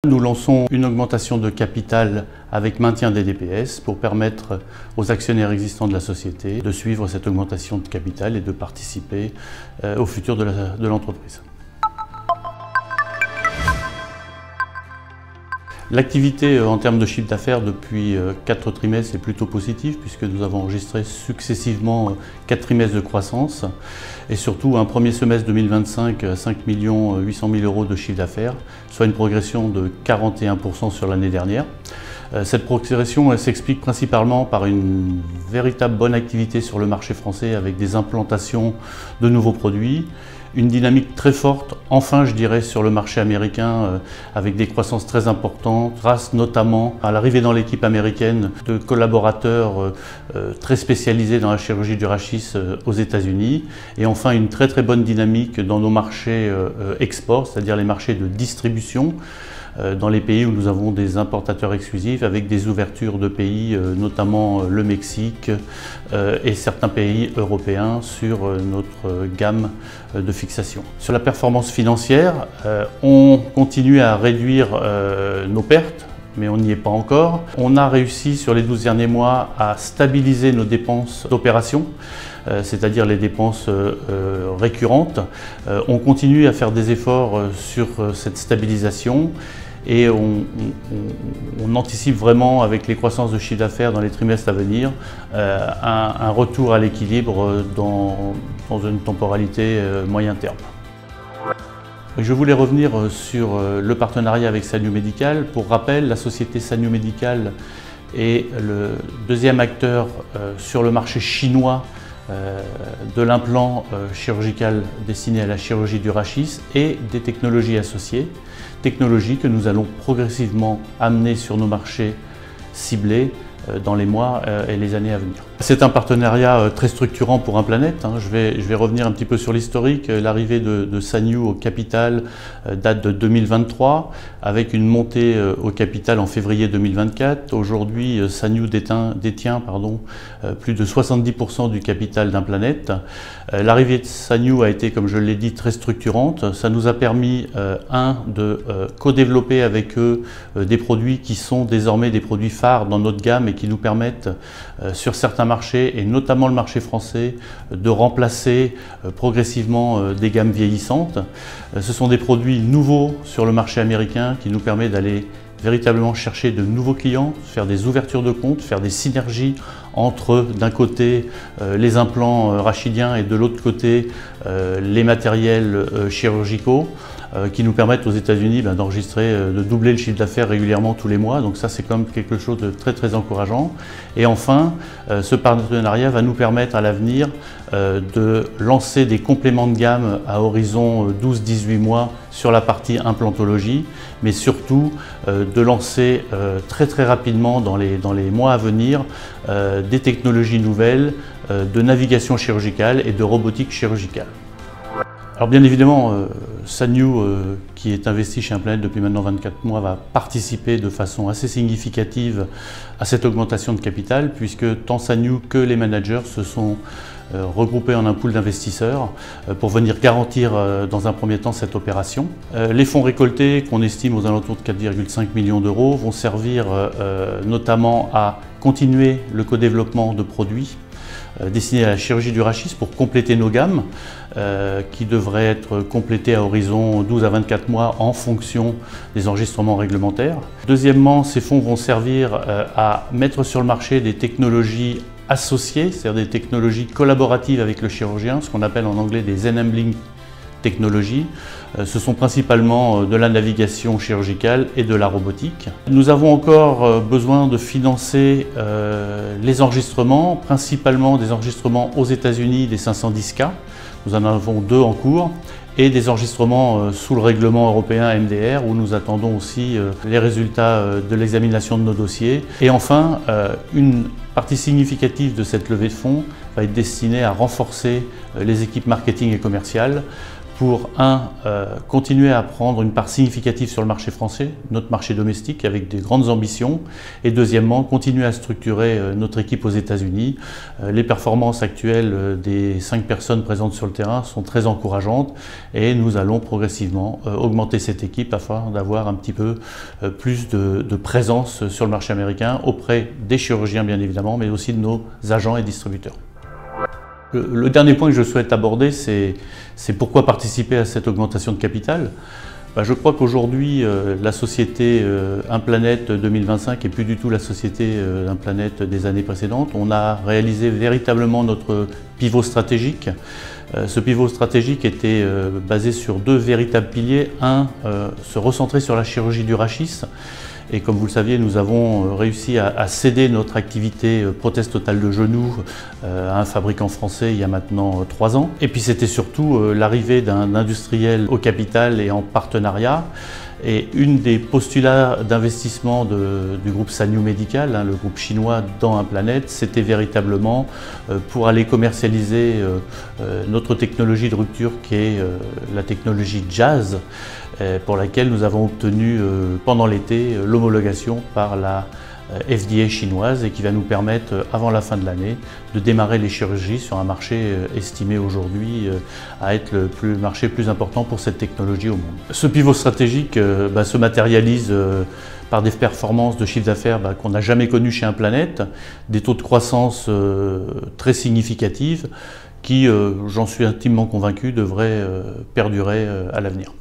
Nous lançons une augmentation de capital avec maintien des DPS pour permettre aux actionnaires existants de la société de suivre cette augmentation de capital et de participer au futur de l'entreprise. L'activité en termes de chiffre d'affaires depuis 4 trimestres est plutôt positive puisque nous avons enregistré successivement 4 trimestres de croissance et surtout un premier semestre 2025 à 5 800 000 € de chiffre d'affaires, soit une progression de 41% sur l'année dernière. Cette progression s'explique principalement par une véritable bonne activité sur le marché français avec des implantations de nouveaux produits, une dynamique très forte, enfin je dirais, sur le marché américain avec des croissances très importantes grâce notamment à l'arrivée dans l'équipe américaine de collaborateurs très spécialisés dans la chirurgie du rachis aux États-Unis et enfin une très bonne dynamique dans nos marchés export, c'est-à-dire les marchés de distribution dans les pays où nous avons des importateurs exclusifs avec des ouvertures de pays, notamment le Mexique et certains pays européens sur notre gamme de fixation. Sur la performance financière, on continue à réduire nos pertes, mais on n'y est pas encore. On a réussi sur les 12 derniers mois à stabiliser nos dépenses d'opération, c'est-à-dire les dépenses récurrentes. On continue à faire des efforts sur cette stabilisation et on anticipe vraiment avec les croissances de chiffre d'affaires dans les trimestres à venir un retour à l'équilibre dans une temporalité moyen terme. Je voulais revenir sur le partenariat avec Sanyo Medical. Pour rappel, la société Sanyo Medical est le deuxième acteur sur le marché chinois de l'implant chirurgical destiné à la chirurgie du rachis et des technologies associées, technologies que nous allons progressivement amener sur nos marchés ciblés dans les mois et les années à venir. C'est un partenariat très structurant pour Implanète. Je vais revenir un petit peu sur l'historique. L'arrivée de Sanyo au capital date de 2023 avec une montée au capital en février 2024. Aujourd'hui, Sanyo détient plus de 70% du capital d'Implanète. L'arrivée de Sanyo a été, comme je l'ai dit, très structurante. Ça nous a permis, de co-développer avec eux des produits qui sont désormais des produits phares dans notre gamme et qui nous permettent, sur certains marchés, et notamment le marché français, de remplacer progressivement des gammes vieillissantes. Ce sont des produits nouveaux sur le marché américain qui nous permettent d'aller véritablement chercher de nouveaux clients, faire des ouvertures de compte, faire des synergies entre d'un côté les implants rachidiens et de l'autre côté les matériels chirurgicaux qui nous permettent aux États-Unis d'enregistrer, de doubler le chiffre d'affaires régulièrement tous les mois. Donc ça, c'est quand même quelque chose de très encourageant. Et enfin, ce partenariat va nous permettre à l'avenir de lancer des compléments de gamme à horizon 12-18 mois sur la partie implantologie, mais surtout de lancer très rapidement dans les mois à venir des technologies nouvelles de navigation chirurgicale et de robotique chirurgicale. Alors bien évidemment, Sanyo, qui est investi chez Implanète depuis maintenant 24 mois, va participer de façon assez significative à cette augmentation de capital, puisque tant Sanyo que les managers se sont regroupés en un pool d'investisseurs pour venir garantir dans un premier temps cette opération. Les fonds récoltés, qu'on estime aux alentours de 4,5 millions d'euros, vont servir notamment à continuer le co-développement de produits destinés à la chirurgie du rachis pour compléter nos gammes qui devraient être complétées à horizon 12 à 24 mois en fonction des enregistrements réglementaires. Deuxièmement, ces fonds vont servir à mettre sur le marché des technologies associées, c'est-à-dire des technologies collaboratives avec le chirurgien, ce qu'on appelle en anglais des enabling technologies. Ce sont principalement de la navigation chirurgicale et de la robotique. Nous avons encore besoin de financer les enregistrements, principalement des enregistrements aux États-Unis des 510K. Nous en avons 2 en cours et des enregistrements sous le règlement européen MDR où nous attendons aussi les résultats de l'examination de nos dossiers. Et enfin, une partie significative de cette levée de fonds va être destinée à renforcer les équipes marketing et commerciales pour continuer à prendre une part significative sur le marché français, notre marché domestique, avec des grandes ambitions. Et deuxièmement, continuer à structurer notre équipe aux États-Unis. Les performances actuelles des 5 personnes présentes sur le terrain sont très encourageantes et nous allons progressivement augmenter cette équipe afin d'avoir un petit peu plus de présence sur le marché américain auprès des chirurgiens bien évidemment, mais aussi de nos agents et distributeurs. Le dernier point que je souhaite aborder, c'est pourquoi participer à cette augmentation de capital. Je crois qu'aujourd'hui, la société Implanète 2025 n'est plus du tout la société Implanète des années précédentes. On a réalisé véritablement notre pivot stratégique. Ce pivot stratégique était basé sur 2 véritables piliers. Un, se recentrer sur la chirurgie du rachis. Et comme vous le saviez, nous avons réussi à céder notre activité prothèse totale de genou à un fabricant français il y a maintenant 3 ans. Et puis c'était surtout l'arrivée d'un industriel au capital et en partenariat. Et une des postulats d'investissement du groupe Sanyu Medical, le groupe chinois dans Implanète, c'était véritablement pour aller commercialiser notre technologie de rupture qui est la technologie Jazz, pour laquelle nous avons obtenu pendant l'été l'homologation par la FDA chinoise et qui va nous permettre, avant la fin de l'année, de démarrer les chirurgies sur un marché estimé aujourd'hui à être le marché plus important pour cette technologie au monde. Ce pivot stratégique se matérialise par des performances de chiffre d'affaires qu'on n'a jamais connues chez Implanète, des taux de croissance très significatifs qui, j'en suis intimement convaincu, devraient perdurer à l'avenir.